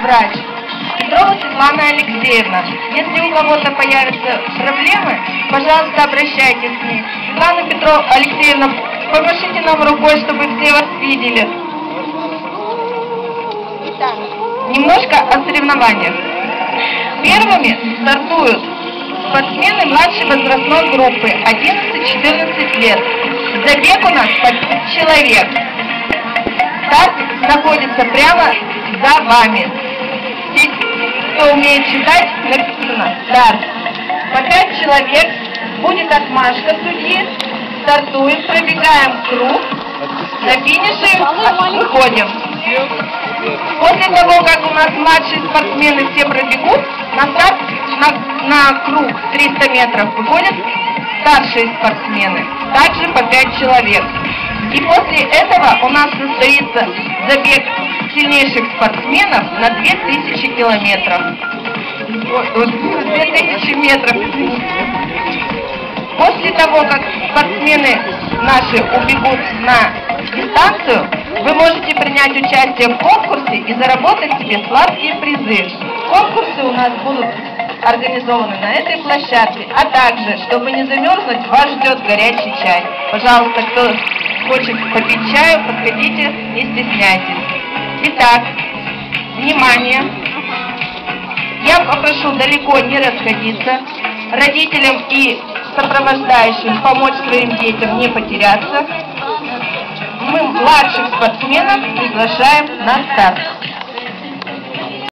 врач. Петрова Светлана Алексеевна. Если у кого-то появятся проблемы, пожалуйста, обращайтесь к ней. Светлана Алексеевна, помашите нам рукой, чтобы все вас видели. Немножко о соревнованиях. Первыми стартуют спортсмены младшей возрастной группы 11-14 лет. Забег у нас по 5 человек. Старт находится прямо за вами. Здесь, кто умеет читать, написано «Старт». По 5 человек, будет отмашка судьи, стартуем, пробегаем круг, на финише выходим. После того, как у нас младшие спортсмены все пробегут, на старт на круг 300 метров выходят старшие спортсмены, также по 5 человек. И после этого у нас состоится забег сильнейших спортсменов на 2000 километров. 2000 метров. После того, как спортсмены наши убегут на дистанцию, вы можете принять участие в конкурсе и заработать себе сладкие призы. Конкурсы у нас будут организованы на этой площадке, а также, чтобы не замерзнуть, вас ждет горячий чай. Пожалуйста, кто хочет попить чаю, подходите, не стесняйтесь. Итак, внимание! Я попрошу далеко не расходиться, родителям и сопровождающим помочь своим детям не потеряться. Мы младших спортсменов приглашаем на старт.